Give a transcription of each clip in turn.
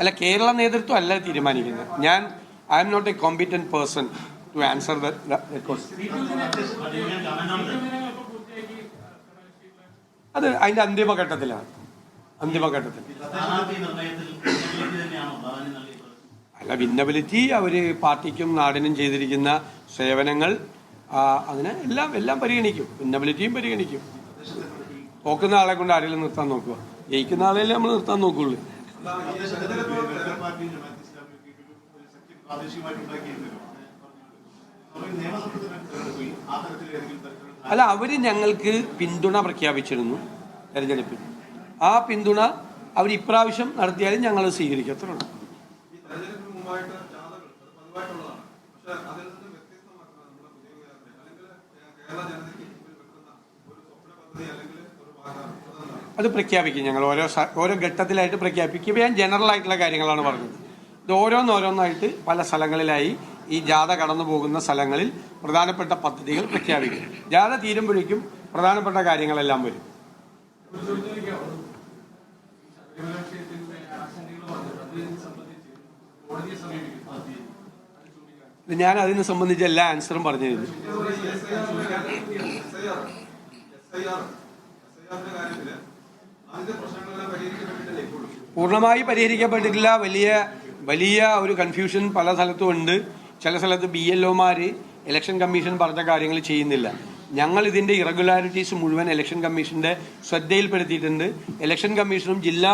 അല്ല, കേരള നേതൃത്വം അല്ല തീരുമാനിക്കുന്നത്. I am not a competent person to answer that question. അത് അതിൻ്റെ അന്തിമഘട്ടത്തിലാണ്. അല്ല, വിന്നബിലിറ്റി അവർ പാർട്ടിക്കും നാടിനും ചെയ്തിരിക്കുന്ന സേവനങ്ങൾ അങ്ങനെ എല്ലാം പരിഗണിക്കും. വിന്നബിലിറ്റിയും പരിഗണിക്കും. നോക്കുന്ന ആളെ കൊണ്ട് ആരെങ്കിലും നിർത്താൻ നോക്കുക, ജയിക്കുന്ന ആളെല്ലാം നമ്മൾ നിർത്താൻ നോക്കുള്ളൂ. അല്ല, അവര് ഞങ്ങൾക്ക് പിന്തുണ പ്രഖ്യാപിച്ചിരുന്നു തെരഞ്ഞെടുപ്പിൽ. ആ പിന്തുണ അവർ ഇപ്രാവശ്യം നടത്തിയാലും ഞങ്ങൾ സ്വീകരിക്കും. അത്ര ഉള്ളൂ. അത് പ്രഖ്യാപിക്കും ഞങ്ങൾ. ഓരോ ഘട്ടത്തിലായിട്ട് പ്രഖ്യാപിക്കും. ഞാൻ ജനറൽ ആയിട്ടുള്ള കാര്യങ്ങളാണ് പറഞ്ഞത്. ഇത് ഓരോന്നായിട്ട് പല സ്ഥലങ്ങളിലായി ഈ ജാഥ കടന്നു പോകുന്ന സ്ഥലങ്ങളിൽ പ്രധാനപ്പെട്ട പദ്ധതികൾ പ്രഖ്യാപിക്കും. ജാഥ തീരുമ്പോഴേക്കും പ്രധാനപ്പെട്ട കാര്യങ്ങളെല്ലാം വരും. ഞാൻ അതിനെ സംബന്ധിച്ച് എല്ലാ ആൻസറും പറഞ്ഞു തരുന്നു. പൂർണ്ണമായി പരിഹരിക്കപ്പെട്ടിട്ടില്ല. വലിയ ഒരു കൺഫ്യൂഷൻ പല സ്ഥലത്തും ഉണ്ട്. ചില സ്ഥലത്ത് BLOമാർ ഇലക്ഷൻ കമ്മീഷൻ പറഞ്ഞ കാര്യങ്ങൾ ചെയ്യുന്നില്ല. ഞങ്ങൾ ഇതിൻ്റെ ഇറഗുലാരിറ്റീസ് മുഴുവൻ ഇലക്ഷൻ കമ്മീഷൻ്റെ ശ്രദ്ധയിൽപ്പെടുത്തിയിട്ടുണ്ട്. ഇലക്ഷൻ കമ്മീഷനും ജില്ലാ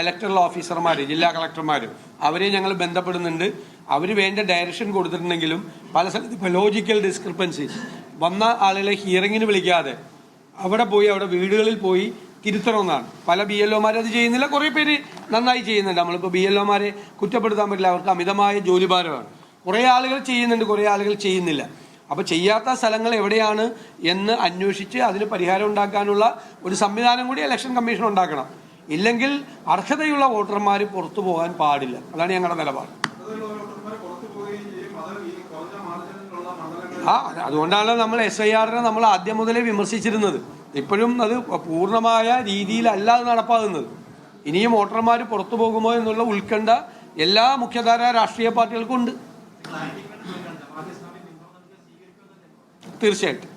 ഇലക്ടറൽ ഓഫീസർമാർ, ജില്ലാ കളക്ടർമാരും അവരെ ഞങ്ങൾ ബന്ധപ്പെടുന്നുണ്ട്. അവർ വേണ്ട ഡയറക്ഷൻ കൊടുത്തിട്ടുണ്ടെങ്കിലും പല സ്ഥലത്ത് ഇപ്പോൾ ലോജിക്കൽ ഡിസ്ക്രിപ്പൻസീസ് വന്ന ആളുകളെ ഹിയറിങ്ങിന് വിളിക്കാതെ അവിടെ വീടുകളിൽ പോയി തിരുത്തണമെന്നാണ്. പല BLOമാർ അത് ചെയ്യുന്നില്ല. കുറേ പേര് നന്നായി ചെയ്യുന്നുണ്ട്. നമ്മളിപ്പോൾ BLOമാരെ കുറ്റപ്പെടുത്താൻ പറ്റില്ല. അവർക്ക് അമിതമായ ജോലിഭാരമാണ്. കുറേ ആളുകൾ ചെയ്യുന്നുണ്ട്, കുറേ ആളുകൾ ചെയ്യുന്നില്ല. അപ്പോൾ ചെയ്യാത്ത സ്ഥലങ്ങൾ എവിടെയാണ് എന്ന് അന്വേഷിച്ച് അതിന് പരിഹാരം ഉണ്ടാക്കാനുള്ള ഒരു സംവിധാനം കൂടി ഇലക്ഷൻ കമ്മീഷൻ ഉണ്ടാക്കണം. ഇല്ലെങ്കിൽ അർഹതയുള്ള വോട്ടർമാർ പുറത്തു പോകാൻ പാടില്ല. അതാണ് ഞങ്ങളുടെ നിലപാട്. അതുകൊണ്ടാണ് നമ്മൾ SIRനെ നമ്മൾ ആദ്യം മുതലേ വിമർശിച്ചിരുന്നത്. ഇപ്പോഴും അത് പൂർണ്ണമായ രീതിയിലല്ല അത് നടപ്പാകുന്നത്. ഇനിയും വോട്ടർമാർ പുറത്തു പോകുമോ എന്നുള്ള ഉത്കണ്ഠ എല്ലാ മുഖ്യധാര രാഷ്ട്രീയ പാർട്ടികൾക്കും ഉണ്ട്. തീർച്ചയായിട്ടും.